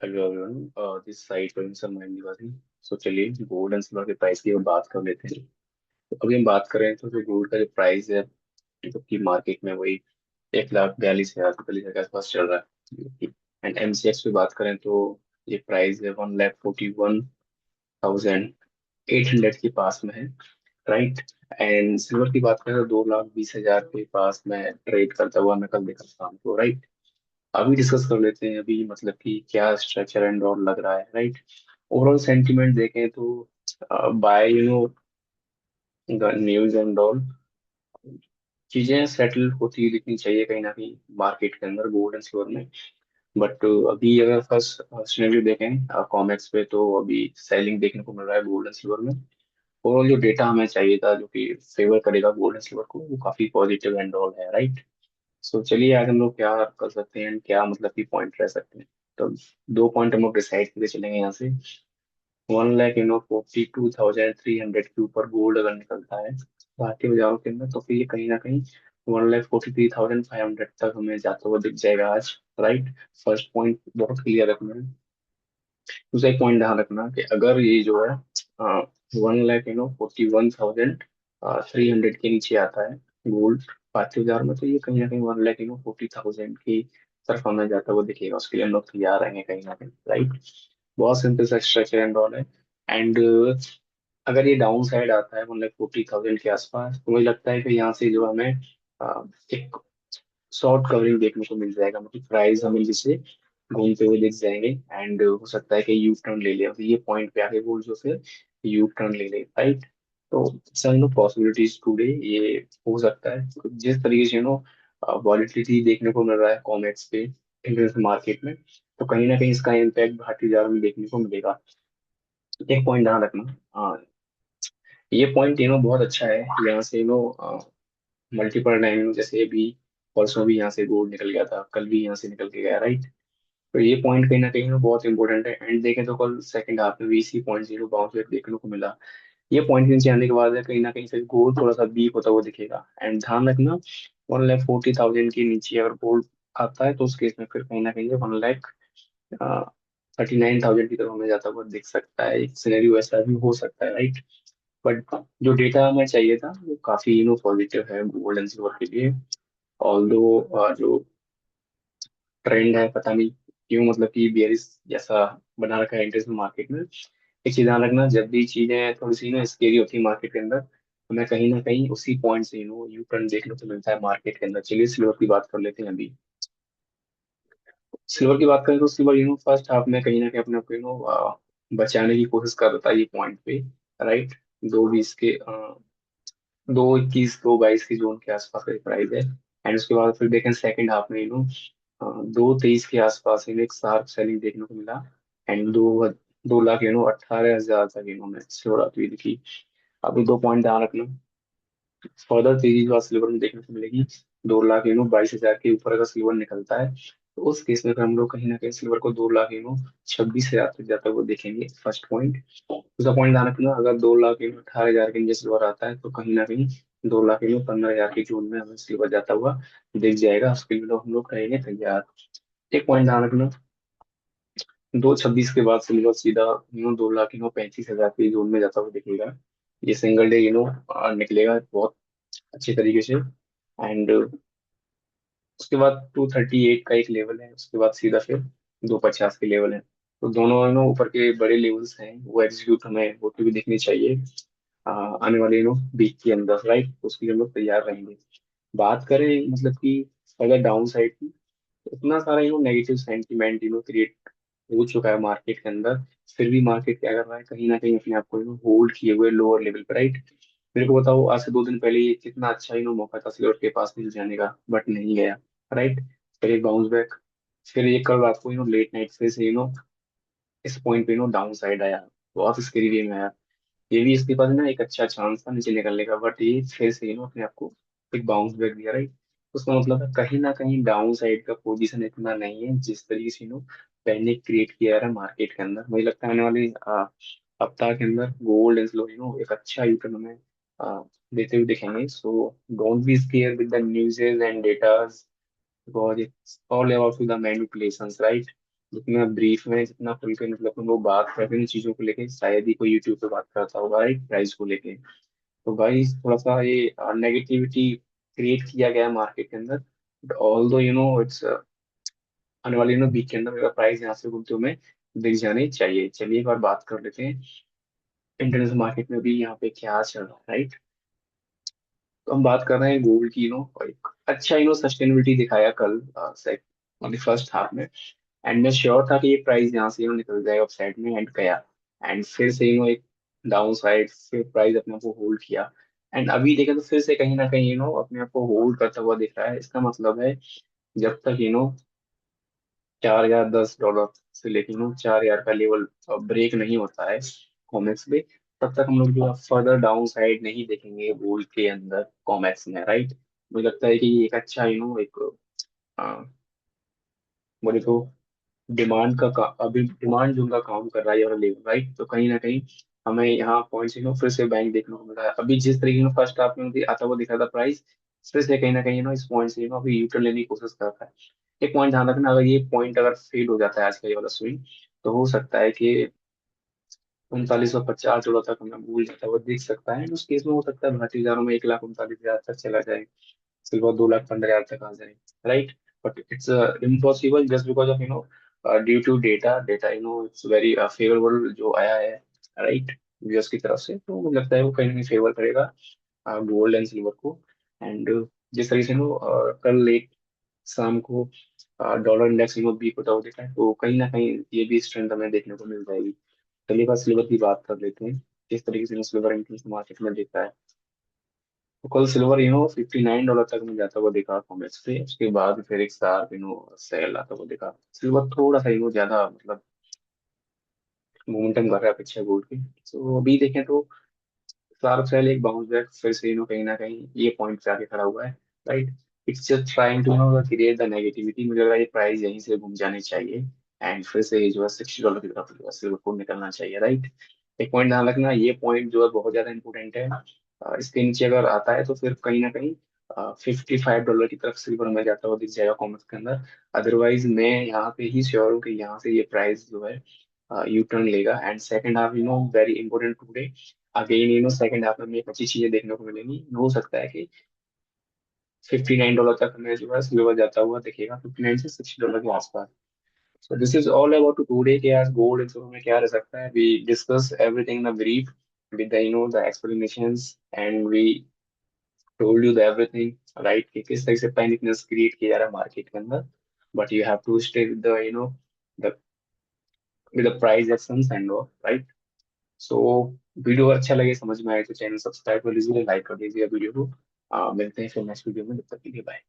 Hello everyone, this side पर sir Mahendra Tiwari. सो चलिए gold and silver के प्राइस की अब बात कर लेते हैं। तो अभी हम बात कर रहे हैं तो जो गोल्ड का जो प्राइस है जो कि मार्केट में वही 1,42,000 के आसपास चल रहा है। एंड एमसीएक्स पे बात करें तो ये प्राइस है 1,41,800 के पास में है। राइट। एंड सिल्वर की बात करें तो 2,20,000 के पास में ट्रेड करता हुआ मैं कल देखा शाम को। राइट। अभी डिस्कस कर लेते हैं अभी मतलब कि क्या स्ट्रक्चर एंड ऑल लग रहा है। राइट। ओवरऑल सेंटीमेंट देखें तो by the news and all चीजें सेटल होती हुई दिखनी चाहिए कहीं ना कहीं मार्केट के अंदर गोल्ड एंड सिल्वर में। बट अभी अगर फर्स्ट सिनेरियो देखें कॉमेक्स पे तो अभी सेलिंग देखने को मिल रहा है गोल्ड एंड सिल्वर में। ओवरऑल जो डेटा हमें चाहिए था जो कि फेवर करेगा गोल्ड एंड सिल्वर को वो काफी पॉजिटिव एंड ऑल है। राइट। सो चलिए आज हम लोग क्या कर सकते हैं क्या मतलब कि पॉइंट रह सकते हैं। तो दो पॉइंट हम लोग डिसाइड करके चलेंगे यहाँ से। 1,42,300 के ऊपर गोल्ड अगर निकलता है भारतीय बाजारों के अंदर तो फिर ये कहीं ना कहीं 1,43,500 तक हमें जाता हुआ दिख जाएगा आज। राइट। फर्स्ट पॉइंट बहुत क्लियर रखना है। दूसरा एक पॉइंट ध्यान रखना कि अगर ये जो है 1,41,300 के नीचे आता है गोल्ड भारतीय बाजार में तो ये कहीं ना कहीं 1,40,000 की तरफ हमें जाता हुआ दिखेगा। उसके लिए हम लोग तैयार रहेंगे कहीं ना कहीं। राइट। बहुत सिंपल सा स्ट्रक्चर एंड ऑल है। एंड अगर ये डाउन साइड आता है 1,40,000 के आसपास तो मुझे लगता है कि यहाँ से जो हमें एक शॉर्ट कवरिंग देखने को मिल जाएगा मतलब प्राइस हमें जिसे घूमते हुए दिख जाएंगे। एंड हो सकता है कि यू टर्न ले ले अभी ये पॉइंट पे आके बोल जो फिर यू टर्न ले ले। राइट। तो सर नो पॉसिबिलिटीज टुडे ये हो सकता है तो जिस तरीके से वॉलिटिलिटी देखने को मिल रहा है कॉमेक्स पे इंटरनेशनल मार्केट में तो कहीं ना कहीं इसका इम्पैक्ट भारतीय बाजार में देखने को मिलेगा। एक पॉइंट ध्यान रखना। ये पॉइंट बहुत अच्छा है। यहाँ से मल्टीपल टाइम जैसे अभी परसों भी यहाँ से गोल्ड निकल गया था कल भी यहाँ से निकल के गया। राइट। तो ये पॉइंट कहीं ना कहीं बहुत इंपॉर्टेंट है। एंड देखें तो कल सेकंड हाफ में भी इसी पॉइंट जीरो बाउंस बैक देखने को मिला। ये पॉइंट नीचे आने के बाद है कहीं ना कहीं फिर गोल्ड थोड़ा सा वीक होता हुआ दिखेगा। एंड ध्यान रखना 1,40,000 के नीचे अगर गोल्ड आता है तो उस केस में फिर कहीं ना कहीं 1,39,000 की तरफ हमें जाता हुआ दिख सकता है। एक सिनेरियो ऐसा भी हो सकता है। राइट। बट जो डेटा हमें चाहिए था वो काफी पॉजिटिव है गोल्ड एंड सिल्वर के लिए। ऑल्दो जो ट्रेंड है पता नहीं क्यों मतलब कि बियरिश जैसा बना रखा है इंटरेस्ट मार्केट में। एक चीज ध्यान रखना जब भी चीजें थोड़ी सी स्केरी होती है मार्केट के अंदर हमें कहीं ना कहीं उसी पॉइंट से यू टर्न देखने को मिलता है मार्केट के अंदर। चलिए सिल्वर की बात कर लेते हैं अभी। सिल्वर की बात करें तो सिल्वर फर्स्ट हाफ में कहीं ना कहीं अपने आप को बचाने की कोशिश कर रहा था ये पॉइंट पे। राइट। 2,20 के 2,21 2,22 की जोन के आसपास का प्राइस है। एंड उसके बाद फिर देखें सेकंड हाफ में 2,23 के आसपास एक शार्प सेलिंग देखने को मिला। एंड 2 लाख 18,000 तक में स्लो आती हुई दिखी। अभी दो पॉइंट ध्यान रखना। फर्दर तेजी जो सिल्वर में देखने को मिलेगी 2 लाख 22,000 के ऊपर अगर सिल्वर निकलता है तो उस केस में फिर हम लोग कहीं ना कहीं सिल्वर को 2 लाख 26,000 तक जाता हुआ देखेंगे। First point. दूसरा पॉइंट ध्यान रखना अगर 2,लाख 18,000 के नीचे सिल्वर आता है तो कहीं ना कहीं 2,लाख 15,000 की जोन में हमें सिल्वर जाता हुआ दिख जाएगा। उसके लिए हम लोग रहेंगे तैयार। एक पॉइंट ध्यान रखना 2,26 के बाद सिल्वर सीधा 2,लाख 35,000 की जोन में जाता हुआ दिखेगा। ये सिंगल डे निकलेगा बहुत अच्छे तरीके से। एंड उसके बाद 238 का एक लेवल है उसके बाद सीधा फिर 250 के लेवल है। तो दोनों ऊपर के बड़े लेवल्स हैं वो एग्जीक्यूट हमें होते हुए दिखनी चाहिए आने वाले वीक के अंदर। राइट। उसके लिए हम लोग तैयार रहेंगे। बात करें मतलब कि अगर डाउन साइड की तो इतना सारा नेगेटिव सेंटीमेंट क्रिएट हो चुका है मार्केट के अंदर। फिर भी मार्केट क्या कर रहा है कहीं ना कहीं अपने आप को होल्ड किए हुए लोअर लेवल पर। राइट। मेरे को बताओ आज से 2 दिन पहले ये कितना अच्छा मौका था सिल्वर के पास मिल जाने का बट नहीं गया। राइट। फिर एक बाउंस बैक। फिर ये कल रात को लेट नाइट फिर से इस पॉइंट पे डाउन साइड आया। बहुत स्कैरी वे में आया। ये भी इसके पास एक अच्छा चांस था नीचे निकलने का बट ये फिर से अपने आप को एक बाउंस बैक दिया। राइट। उसका मतलब है कहीं ना कहीं डाउन साइड का पोजीशन इतना नहीं है जिस तरीके से पैनिक क्रिएट किया है मार्केट के अंदर। मुझे लगता है आने वाले हफ्ता के अंदर गोल्ड एंड सिल्वर एक अच्छा रिटर्न हमें देते हुए दिखेंगे। So don't be square with the news and data because it's all about the manipulations. Right. जितना ब्रीफ में जितना खुल के मतलब हम लोग बात करते हैं इन चीजों को लेके, शायद ही कोई यूट्यूब पे बात करता होगा राइट, प्राइस को लेके। तो भाई थोड़ा सा ये नेगेटिविटी क्रिएट किया गया है मार्केट के अंदर, बट ऑल दो इट्स आने वाले वीक के अंदर मेरा प्राइस यहाँ से घूमते हुए दिख जाने चाहिए। चलिए एक बार बात कर लेते हैं इंटरनेशनल मार्केट में भी यहाँ पे क्या चल रहा है राइट। तो हम बात कर रहे हैं गोल्ड की और एक अच्छा सस्टेनेबिलिटी दिखाया कल मतलब फर्स्ट हाफ में। एंड मैं श्योर था कि ये प्राइस यहाँ से निकल जाएगा अपसाइड में एंड गया। एंड फिर से एक डाउन साइड फिर प्राइस अपने आप को होल्ड किया। एंड अभी देखें तो फिर से कहीं ना कहीं अपने आप को होल्ड करता हुआ दिख रहा है। इसका मतलब है जब तक 4,010 डॉलर से लेके 4,000 का लेवल ब्रेक नहीं होता है कॉमेक्स में, तब तक हम लोग जो है फर्दर डाउन साइड नहीं देखेंगे गोल्ड के अंदर कॉमेक्स में राइट। मुझे लगता है कि ये एक अच्छा एक अ, बोले तो डिमांड अभी डिमांड जोन का काम कर रहा है ये वाला लेवल राइट। तो कहीं ना कहीं हमें यहाँ पॉइंट्स फिर से बैंक देखने को मिल रहा है। अभी जिस तरीके से फर्स्ट हाफ में आता हुआ दिखा था प्राइस, फिर से कहीं ना कहीं इस पॉइंट से अभी यूटर्न लेने की कोशिश कर रहा है। एक पॉइंट ध्यान रखना, अगर ये पॉइंट अगर फेल हो जाता है आज का ये वाला स्विंग, तो हो सकता है कि 3950 तक हमें भूल जाता है वो दिख सकता है। उस केस में हो सकता है भारतीय हजारों में 1,39,000 तक चला जाए, सिल्वर 2,15,000 तक आ जाए right. But it's impossible just because of due to data it's very favourable जो आया है राइट यूएस की तरफ से। तो मुझे लगता है वो कहीं ना कहीं फेवर करेगा गोल्ड एंड सिल्वर को। एंड जिस तरीके से कल लेट शाम को डॉलर इंडेक्स वीक होता हुआ देखा है, तो कहीं ना कहीं ये भी स्ट्रेंथ हमें देखने को मिल जाएगी। चलिए बस सिल्वर की बात कर लेते हैं, किस तरीके से सिल्वर इंक्रीज मार्केट में देखता है। तो कल सिल्वर 59 डॉलर तक में जाता हुआ देखा कॉमेक्स पे, उसके बाद फिर एक साथ सेल आता हुआ देखा। सिल्वर थोड़ा सा ज्यादा मतलब मोमेंटम कर रहा है पीछे गोल्ड के। तो अभी देखें तो शार्प सेल एक बाउंस बैक फिर से कहीं ना कहीं ये पॉइंट पे आके खड़ा हुआ है right. It's just trying to create the negativity. मुझे लग रहा है ये प्राइस यहीं से घूम जाने चाहिए एंड फिर से ये जो है 60 डॉलर की तरफ जो है सिल्वर को निकलना चाहिए राइट। एक पॉइंट ध्यान रखना, ये पॉइंट जो है बहुत ज्यादा इंपॉर्टेंट है। इसके नीचे अगर आता है तो फिर कहीं ना कहीं 55 डॉलर की तरफ सिल्वर में जाता हुआ दिख जाएगा कॉमर्स के अंदर। अदरवाइज मैं यहाँ पे ही श्योर हूँ कि यहाँ से ये प्राइस जो है यू टर्न लेगा। And second half very important today again second half में हमें एक अच्छी चीजें देखने को मिलेंगी। हो सकता है कि 59 डॉलर तक हमें जो है सिल्वर जाता हुआ दिखेगा, 59 से 60 डॉलर के आसपास। So this is all about today के आज गोल्ड एंड सिल्वर में क्या रह सकता है। We discuss everything in a brief with the explanations and we told you the everything right कि किस तरह से पैनिकनेस क्रिएट किया जा रहा है मार्केट के अंदर। But you have to stay with the the with the price actions and all right। So video अच्छा लगे समझ में आए तो चैनल सब्सक्राइब कर लीजिए, लाइक कर दीजिए वीडियो को। मिलते हैं फिर नेक्स्ट वीडियो में, तब तक के लिए बाय।